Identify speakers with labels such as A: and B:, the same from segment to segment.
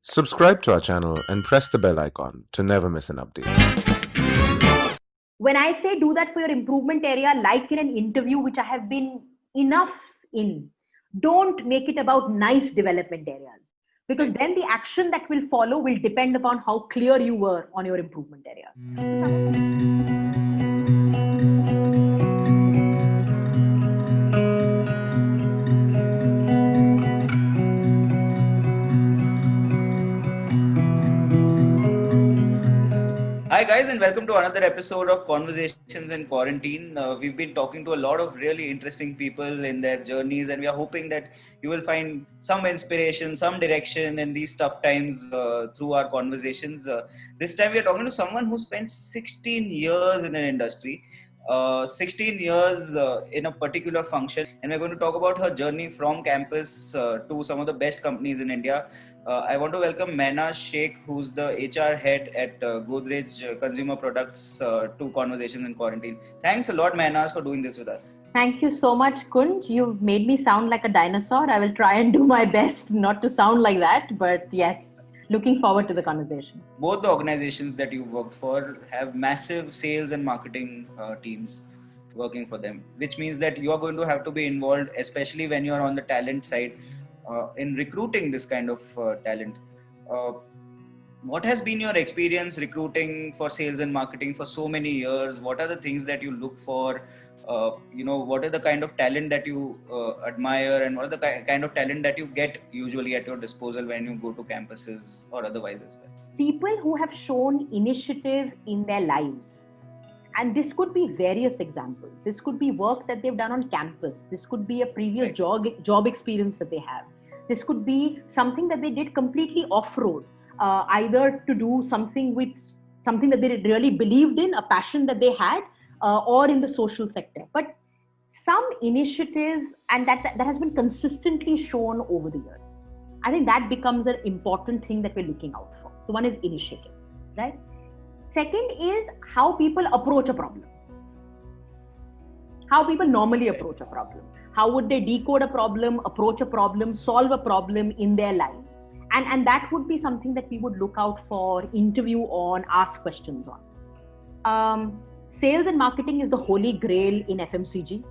A: Subscribe to our channel and press the bell icon to never miss an update.
B: When I say do that for your improvement area, like in an interview, which I have been enough in, don't make it about nice development areas. Because then the action that will follow will depend upon how clear you were on your improvement area.
C: Hi guys, and welcome to another episode of Conversations in Quarantine. We've been talking to a lot of really interesting people in their journeys, and we are hoping that you will find some inspiration, some direction in these tough times through our conversations. This time we are talking to someone who spent 16 years in an industry, 16 years in a particular function, and we're going to talk about her journey from campus to some of the best companies in India. I want to welcome Mehnaz Sheikh, who's the HR head at Godrej Consumer Products, to Conversations in Quarantine. Thanks a lot, Mehnaz, for doing this with us.
B: Thank you so much, Kunj. You've made me sound like a dinosaur. I will try and do my best not to sound like that. But yes, looking forward to the conversation.
C: Both the organizations that you've worked for have massive sales and marketing teams working for them, which means that you are going to have to be involved, especially when you're on the talent side, in recruiting this kind of talent. What has been your experience recruiting for sales and marketing for so many years? What are the things that you look for? What are the kind of talent that you admire, and what are the kind of talent that you get usually at your disposal when you go to campuses or otherwise as well?
B: People who have shown initiative in their lives. And this could be various examples. This could be work that they've done on campus. This could be a previous job experience that they have. This could be something that they did completely off-road, either to do something that they really believed in, a passion that they had, or in the social sector. But some initiative, and that has been consistently shown over the years. I think that becomes an important thing that we're looking out for. So one is initiative, right? Second is how people approach a problem. How people normally approach a problem. How would they decode a problem, approach a problem, solve a problem in their lives? And that would be something that we would look out for, interview on, ask questions on. Sales and marketing is the holy grail in FMCG.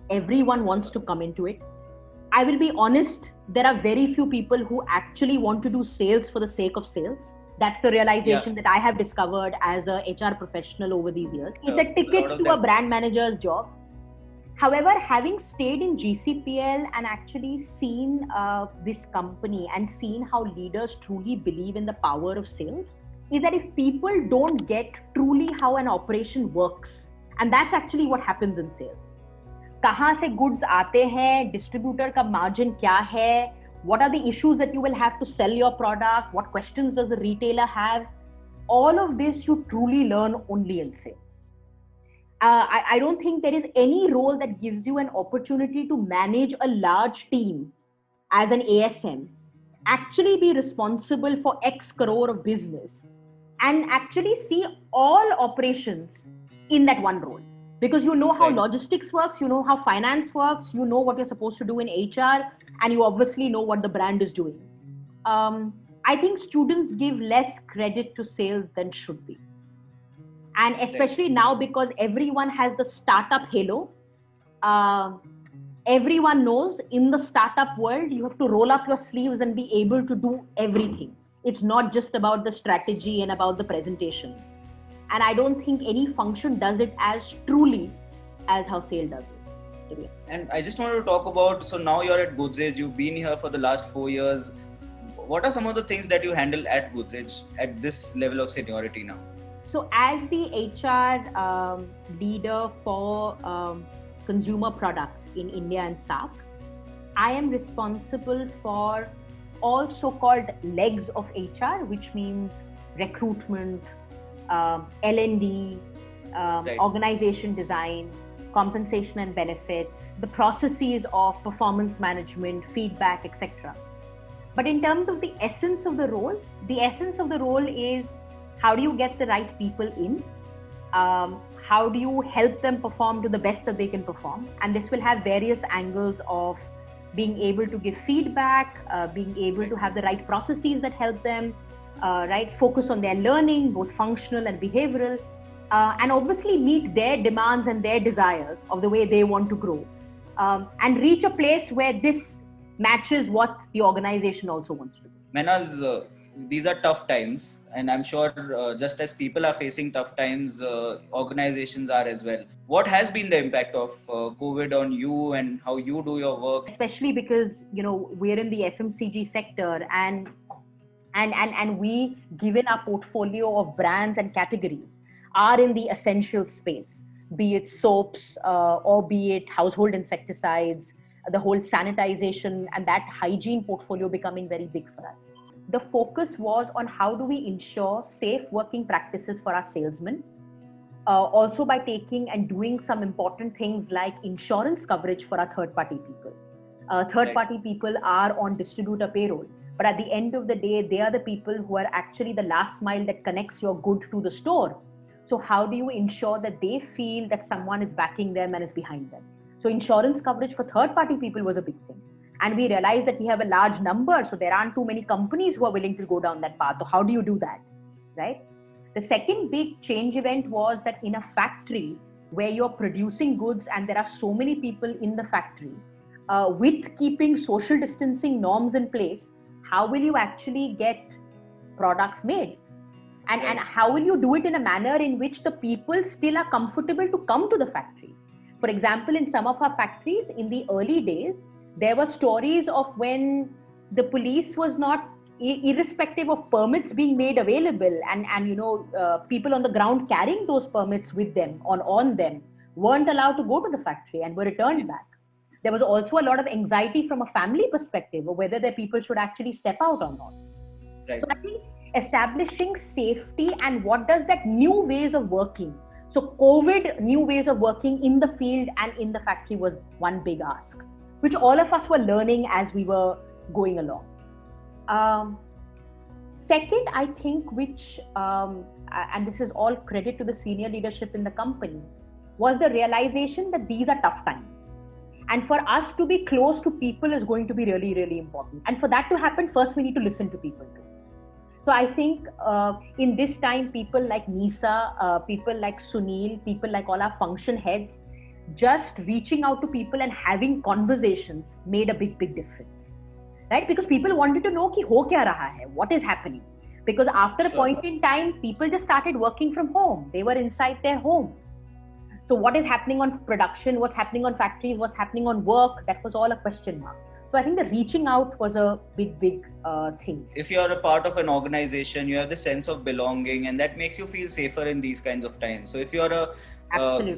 B: Everyone wants to come into it. I will be honest, there are very few people who actually want to do sales for the sake of sales. That's the realization that I have discovered as a HR professional over these years. It's a ticket to a brand manager's job. However, having stayed in GCPL and actually seen this company and seen how leaders truly believe in the power of sales, is that if people don't get truly how an operation works, and that's actually what happens in sales. कहाँ से goods आते हैं, distributor का margin क्या है, what are the issues that you will have to sell your product, what questions does the retailer have, all of this you truly learn only in sales. I don't think there is any role that gives you an opportunity to manage a large team as an ASM, actually be responsible for X crore of business, and actually see all operations in that one role. Because you know how logistics works, you know how finance works, you know what you're supposed to do in HR, and you obviously know what the brand is doing. I think students give less credit to sales than should be. And especially now, because everyone has the startup halo, everyone knows in the startup world, you have to roll up your sleeves and be able to do everything. It's not just about the strategy and about the presentation. And I don't think any function does it as truly as how sales does it.
C: And I just wanted to talk about, so now you're at Godrej, you've been here for the last 4 years. What are some of the things that you handle at Godrej at this level of seniority now?
B: So as the HR leader for consumer products in India and SAARC, I am responsible for all so-called legs of HR, which means recruitment, L&D, organization design, compensation and benefits, the processes of performance management, feedback, etc. But in terms of the essence of the role is how do you get the right people in? How do you help them perform to the best that they can perform? And this will have various angles of being able to give feedback, being able to have the right processes that help them, right, focus on their learning, both functional and behavioral, and obviously meet their demands and their desires of the way they want to grow, and reach a place where this matches what the organization also wants to do.
C: Mehnaz, these are tough times, and I'm sure just as people are facing tough times, organizations are as well. What has been the impact of COVID on you and how you do your work?
B: Especially because, you know, we're in the FMCG sector, and we, given our portfolio of brands and categories, are in the essential space, be it soaps or be it household insecticides, the whole sanitization and that hygiene portfolio becoming very big for us. The focus was on how do we ensure safe working practices for our salesmen, also by taking and doing some important things like insurance coverage for our third-party people. Third-party people are on distributor payroll, but at the end of the day, they are the people who are actually the last mile that connects your good to the store. So how do you ensure that they feel that someone is backing them and is behind them? So insurance coverage for third-party people was a big thing. And we realized that we have a large number, so there aren't too many companies who are willing to go down that path. So how do you do that, right? The second big change event was that in a factory where you're producing goods and there are so many people in the factory, with keeping social distancing norms in place, how will you actually get products made? And how will you do it in a manner in which the people still are comfortable to come to the factory? For example, in some of our factories in the early days, there were stories of when the police was not, irrespective of permits being made available, and you know, people on the ground carrying those permits with them, on them, weren't allowed to go to the factory and were returned back. There was also a lot of anxiety from a family perspective of whether their people should actually step out or not.
C: Right.
B: So I think establishing safety and what does that new ways of working. So COVID, new ways of working in the field and in the factory was one big ask, which all of us were learning as we were going along. Second, I think, which, and this is all credit to the senior leadership in the company, was the realization that these are tough times. And for us to be close to people is going to be really, really important. And for that to happen, first we need to listen to people too. So I think in this time, people like Nisa, people like Sunil, people like all our function heads, just reaching out to people and having conversations made a big, big difference, right? Because people wanted to know ki ho kya raha hai, what is happening? Because after a point in time, people just started working from home. They were inside their homes. So what is happening on production, what's happening on factories, what's happening on work, that was all a question mark. So I think the reaching out was a big, big thing.
C: If you're a part of an organization, you have the sense of belonging, and that makes you feel safer in these kinds of times. So if you're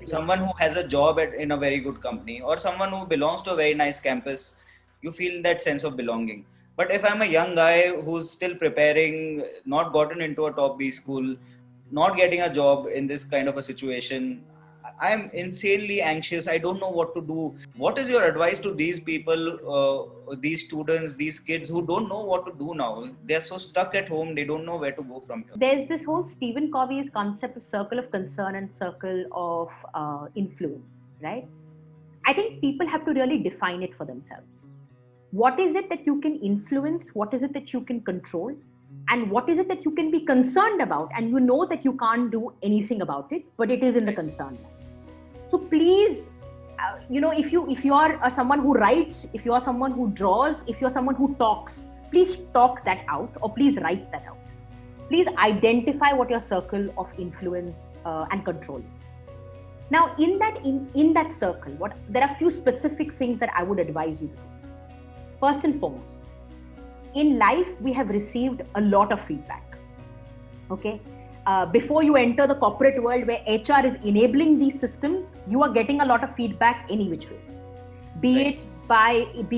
C: someone who has a job in a very good company, or someone who belongs to a very nice campus, you feel that sense of belonging. But if I'm a young guy who's still preparing, not gotten into a top B school, not getting a job in this kind of a situation, I'm insanely anxious. I don't know what to do. What is your advice to these people, these students, these kids who don't know what to do now? They're so stuck at home, they don't know where to go from here.
B: There's this whole Stephen Covey's concept of circle of concern and circle of influence, right? I think people have to really define it for themselves. What is it that you can influence? What is it that you can control? And what is it that you can be concerned about? And you know that you can't do anything about it, but it is in the concern. So please, if you are someone who writes, if you are someone who draws, if you are someone who talks, please talk that out, or please write that out. Please identify what your circle of influence and control is. Now, in that circle, there are a few specific things that I would advise you to do. First and foremost, in life, we have received a lot of feedback. Okay. Before you enter the corporate world where HR is enabling these systems, you are getting a lot of feedback any which ways. Be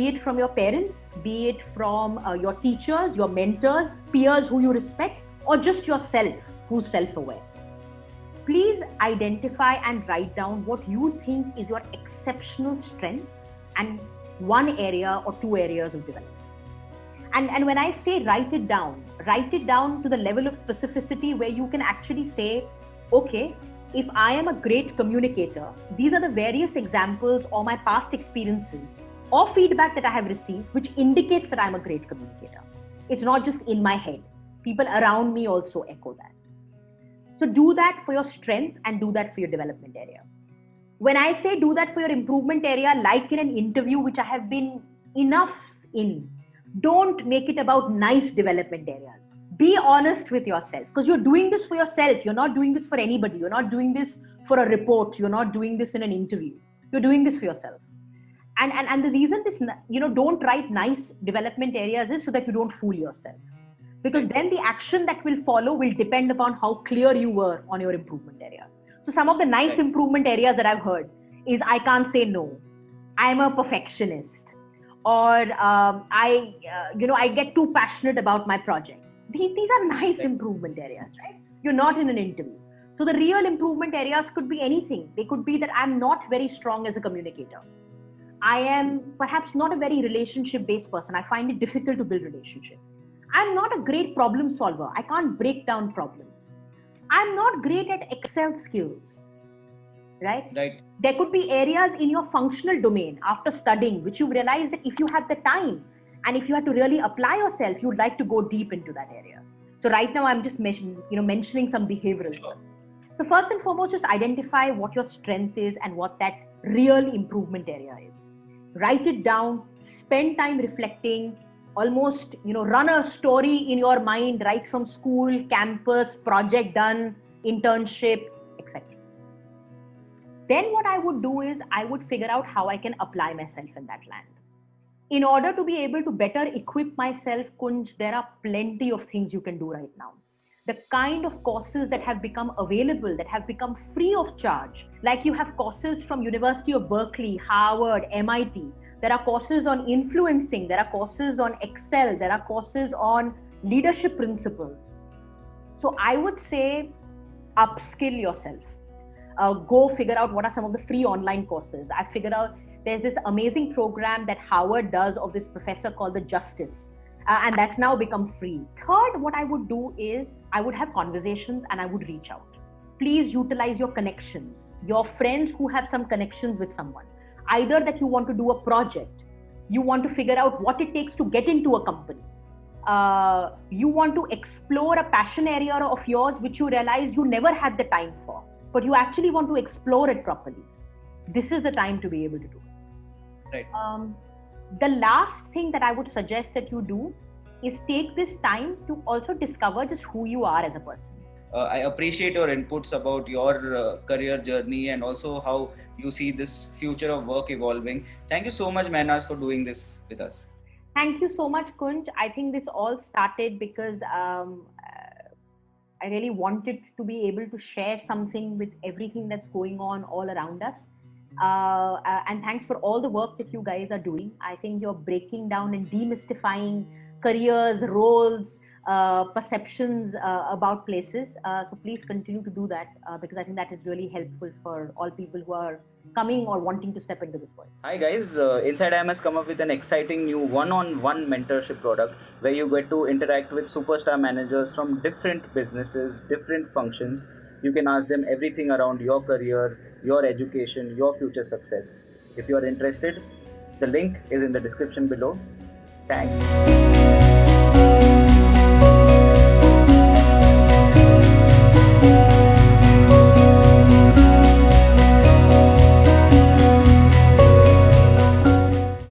B: it from your parents, be it from your teachers, your mentors, peers who you respect, or just yourself who's self-aware. Please identify and write down what you think is your exceptional strength and one area or two areas of development. And when I say write it down to the level of specificity where you can actually say, okay, if I am a great communicator, these are the various examples or my past experiences or feedback that I have received, which indicates that I'm a great communicator. It's not just in my head. People around me also echo that. So do that for your strength and do that for your development area. When I say do that for your improvement area, like in an interview, which I have been enough in, don't make it about nice development areas. Be honest with yourself, because you're doing this for yourself. You're not doing this for anybody. You're not doing this for a report. You're not doing this in an interview. You're doing this for yourself. And the reason this, don't write nice development areas is so that you don't fool yourself. Because then the action that will follow will depend upon how clear you were on your improvement area. So some of the nice improvement areas that I've heard is I can't say no. I'm a perfectionist. Or I get too passionate about my project. These are nice improvement areas, right? You're not in an interview. So the real improvement areas could be anything. They could be that I'm not very strong as a communicator. I am perhaps not a very relationship-based person. I find it difficult to build relationships. I'm not a great problem solver. I can't break down problems. I'm not great at Excel skills, right? There could be areas in your functional domain after studying, which you realize that if you had the time and if you had to really apply yourself, you'd like to go deep into that area. So right now I'm just mentioning some behavioral stuff. So first and foremost, just identify what your strength is and what that real improvement area is. Write it down, spend time reflecting, almost, run a story in your mind right from school, campus, project done, internship, etc. Then what I would do is I would figure out how I can apply myself in that land. In order to be able to better equip myself, Kunj, there are plenty of things you can do right now. The kind of courses that have become available, that have become free of charge, like you have courses from University of Berkeley, Harvard, MIT. There are courses on influencing, there are courses on Excel, there are courses on leadership principles. So I would say upskill yourself. Go figure out what are some of the free online courses. I figured out there's this amazing program that Harvard does of this professor called the Justice. And that's now become free. Third, what I would do is I would have conversations and I would reach out. Please utilize your connections, your friends who have some connections with someone. Either that you want to do a project, you want to figure out what it takes to get into a company. You want to explore a passion area of yours which you realize you never had the time for, but you actually want to explore it properly. This is the time to be able to do it.
C: Right.
B: The last thing that I would suggest that you do is take this time to also discover just who you are as a person.
C: I appreciate your inputs about your career journey and also how you see this future of work evolving. Thank you so much, Mehnaz, for doing this with us.
B: Thank you so much, Kunj. I think this all started because I really wanted to be able to share something with everything that's going on all around us. And thanks for all the work that you guys are doing. I think you're breaking down and demystifying careers, roles, perceptions about places. So please continue to do that because I think that is really helpful for all people who are coming or wanting to step into this world.
C: Hi guys, Inside IIM has come up with an exciting new one-on-one mentorship product where you get to interact with superstar managers from different businesses, different functions. You can ask them everything around your career, your education, your future success. If you are interested, the link is in the description below. Thanks.